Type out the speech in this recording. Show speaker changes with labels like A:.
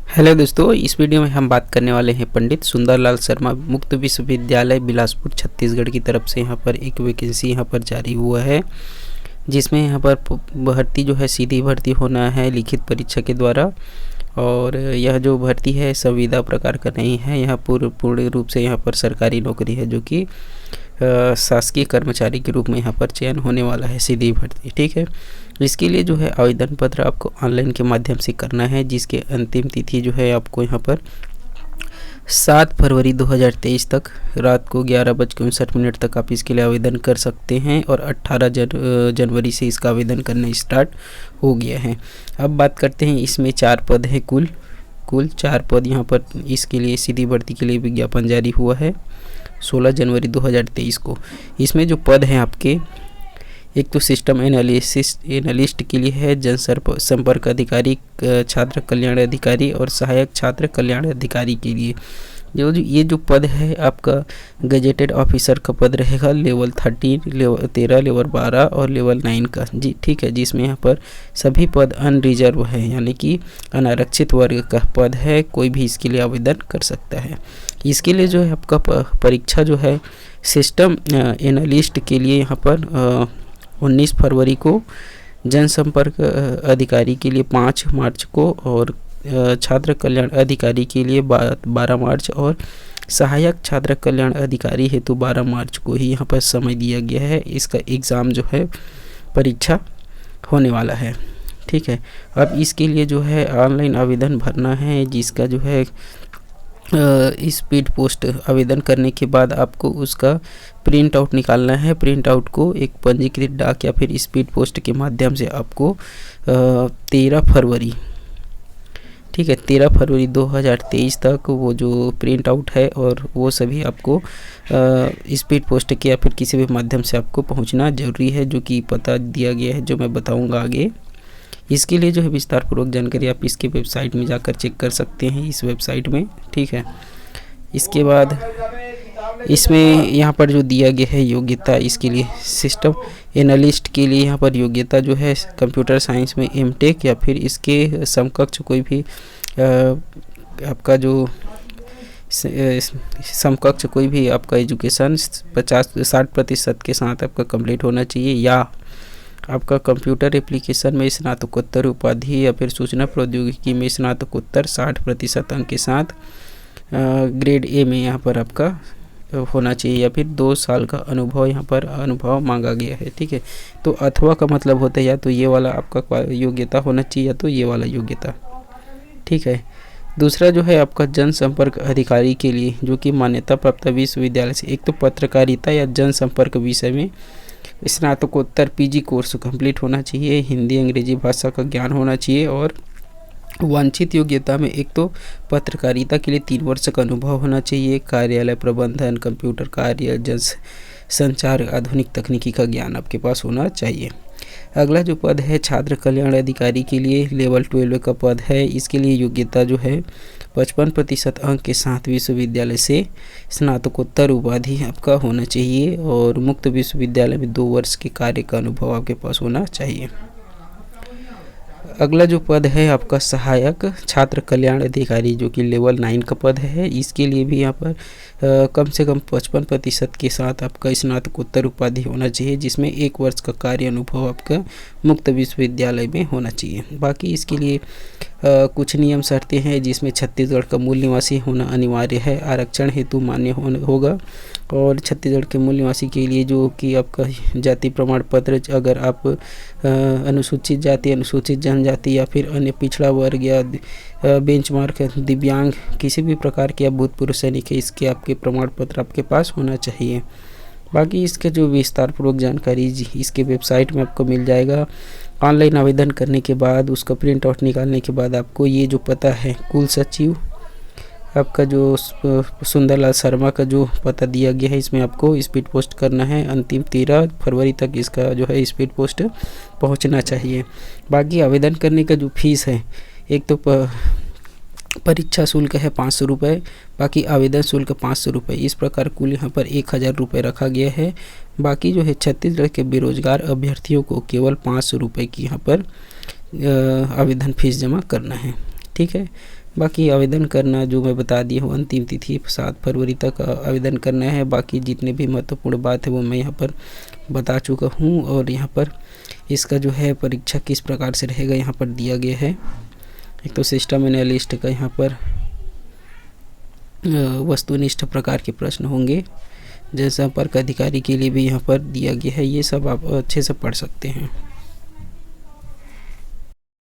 A: Hello दोस्तों, इस video में हम बात करने वाले हैं पंडित सुंदरलाल शर्मा मुक्त विश्वविद्यालय बिलासपुर छत्तीसगढ़ की तरफ से यहाँ पर एक वैकेंसी यहाँ पर जारी हुआ है, जिसमें यहाँ पर भर्ती जो है सीधी भर्ती होना है लिखित परीक्षा के द्वारा। और यह जो भर्ती है संविदा प्रकार का नहीं है, यह पूर्ण रूप से यहाँ पर सरकारी नौकरी है, जो कि शासकीय कर्मचारी के रूप में यहाँ पर चयन होने वाला है, सीधी भर्ती। ठीक है, इसके लिए जो है आवेदन पत्र आपको ऑनलाइन के माध्यम से करना है, जिसके अंतिम तिथि जो है आपको यहाँ पर 7 फरवरी 2023 तक रात को 11:59 तक आप इसके लिए आवेदन कर सकते हैं। और 18 जनवरी से इसका आवेदन करना स्टार्ट हो गया है। अब बात करते हैं, इसमें 4 पद हैं, कुल 4 पद यहाँ पर इसके लिए सीधी भर्ती के लिए विज्ञापन जारी हुआ है 16 जनवरी 2023 को। इसमें जो पद हैं आपके, एक तो सिस्टम एनालिस्ट के लिए है, जनसंपर्क अधिकारी, छात्र कल्याण अधिकारी और सहायक छात्र कल्याण अधिकारी के लिए। ये जो पद है आपका गजेटेड ऑफिसर का पद रहेगा, लेवल 13, लेवल 12 और लेवल 9 का जी। ठीक है, जिसमें यहाँ पर सभी पद अनरिजर्व है, यानी कि अनारक्षित वर्ग का पद है, कोई भी इसके लिए आवेदन कर सकता है। इसके लिए जो है आपका परीक्षा जो है सिस्टम एनालिस्ट के लिए यहाँ पर 19 फरवरी को, जनसंपर्क अधिकारी के लिए 5 मार्च को, और छात्र कल्याण अधिकारी के लिए 12 मार्च और सहायक छात्र कल्याण अधिकारी हेतु 12 मार्च को ही यहाँ पर समय दिया गया है। इसका एग्ज़ाम जो है परीक्षा होने वाला है। ठीक है, अब इसके लिए जो है ऑनलाइन आवेदन भरना है, जिसका जो है स्पीड पोस्ट आवेदन करने के बाद आपको उसका प्रिंट आउट निकालना है। प्रिंट आउट को एक पंजीकृत डाक या फिर स्पीड पोस्ट के माध्यम से आपको 13 फरवरी, ठीक है, 13 फरवरी 2023 तक वो जो प्रिंट आउट है, और वो सभी आपको स्पीड पोस्ट के या फिर किसी भी माध्यम से आपको पहुंचना जरूरी है, जो कि पता दिया गया है, जो मैं बताऊंगा आगे। इसके लिए जो है विस्तार पूर्वक जानकारी आप इसके वेबसाइट में जाकर चेक कर सकते हैं, इस वेबसाइट में। ठीक है, इसके बाद इसमें यहाँ पर जो दिया गया है योग्यता, इसके लिए सिस्टम एनालिस्ट के लिए यहाँ पर योग्यता जो है कंप्यूटर साइंस में एमटेक या फिर इसके समकक्ष कोई भी आपका जो समकक्ष कोई भी आपका एजुकेशन 50-60% के साथ आपका कंप्लीट होना चाहिए, या आपका कंप्यूटर एप्लीकेशन में स्नातकोत्तर उपाधि या फिर सूचना प्रौद्योगिकी में स्नातकोत्तर 60% अंक के साथ ग्रेड ए में यहाँ पर आपका होना चाहिए, या फिर 2 साल का अनुभव यहाँ पर अनुभव मांगा गया है। ठीक है, तो अथवा का मतलब होता है या तो ये वाला आपका योग्यता होना चाहिए या तो ये वाला योग्यता। ठीक है, दूसरा जो है आपका जनसंपर्क अधिकारी के लिए, जो कि मान्यता प्राप्त विश्वविद्यालय से, एक तो पत्रकारिता या जनसंपर्क विषय में स्नातकोत्तर पीजी कोर्स कंप्लीट होना चाहिए, हिंदी अंग्रेजी भाषा का ज्ञान होना चाहिए, और वांछित योग्यता में एक तो पत्रकारिता के लिए 3 वर्ष का अनुभव होना चाहिए, कार्यालय प्रबंधन, कंप्यूटर कार्य, जन संचार, आधुनिक तकनीकी का ज्ञान आपके पास होना चाहिए। अगला जो पद है छात्र कल्याण अधिकारी के लिए, लेवल 12 का पद है। इसके लिए योग्यता जो है 55% अंक के साथ विश्वविद्यालय से स्नातकोत्तर उपाधि आपका होना चाहिए, और मुक्त विश्वविद्यालय में 2 वर्ष के कार्य का अनुभव आपके पास होना चाहिए। अगला जो पद है आपका सहायक छात्र कल्याण अधिकारी, जो कि लेवल 9 का पद है। इसके लिए भी यहाँ पर कम से कम 55% के साथ आपका स्नातकोत्तर उपाधि होना चाहिए, जिसमें 1 वर्ष का कार्य अनुभव आपका मुक्त विश्वविद्यालय में होना चाहिए। बाकी इसके लिए कुछ नियम शर्तें हैं, जिसमें छत्तीसगढ़ का मूल निवासी होना अनिवार्य है, आरक्षण हेतु मान्य होगा, और छत्तीसगढ़ के मूल निवासी के लिए जो कि आपका जाति प्रमाण पत्र, अगर आप अनुसूचित जाति, अनुसूचित जनजाति या फिर अन्य पिछड़ा वर्ग या बेंचमार्क, दिव्यांग, किसी भी प्रकार के या भूतपूर्व सैनिक है, इसके आपके प्रमाण पत्र आपके पास होना चाहिए। बाकी इसके जो विस्तार पूर्वक जानकारी इसके वेबसाइट में आपको मिल जाएगा। ऑनलाइन आवेदन करने के बाद उसका प्रिंट आउट निकालने के बाद आपको ये जो पता है, कुल सचिव आपका जो सुंदरलाल शर्मा का जो पता दिया गया है, इसमें आपको स्पीड पोस्ट करना है। अंतिम 13 फरवरी तक इसका जो है स्पीड पोस्ट पहुंचना चाहिए। बाकी आवेदन करने का जो फीस है, एक तो परीक्षा शुल्क है 500 रुपये, बाकी आवेदन शुल्क 500 रुपये, इस प्रकार कुल यहाँ पर 1000 रुपये रखा गया है। बाकी जो है छत्तीसगढ़ के बेरोजगार अभ्यर्थियों को केवल 500 रुपये की यहाँ पर आवेदन फीस जमा करना है। ठीक है। बाकी आवेदन करना जो मैं बता दिया हूँ, अंतिम तिथि 7 फरवरी तक आवेदन करना है। बाकी जितने भी महत्वपूर्ण बात है वो मैं यहाँ पर बता चुका हूँ। और यहाँ पर इसका जो है परीक्षा किस प्रकार से रहेगा यहाँ पर दिया गया है। एक तो सिस्टम एनालिस्ट का यहाँ पर वस्तुनिष्ठ प्रकार के प्रश्न होंगे। जनसंपर्क अधिकारी के लिए भी यहाँ पर दिया गया है। ये सब आप अच्छे से पढ़ सकते हैं।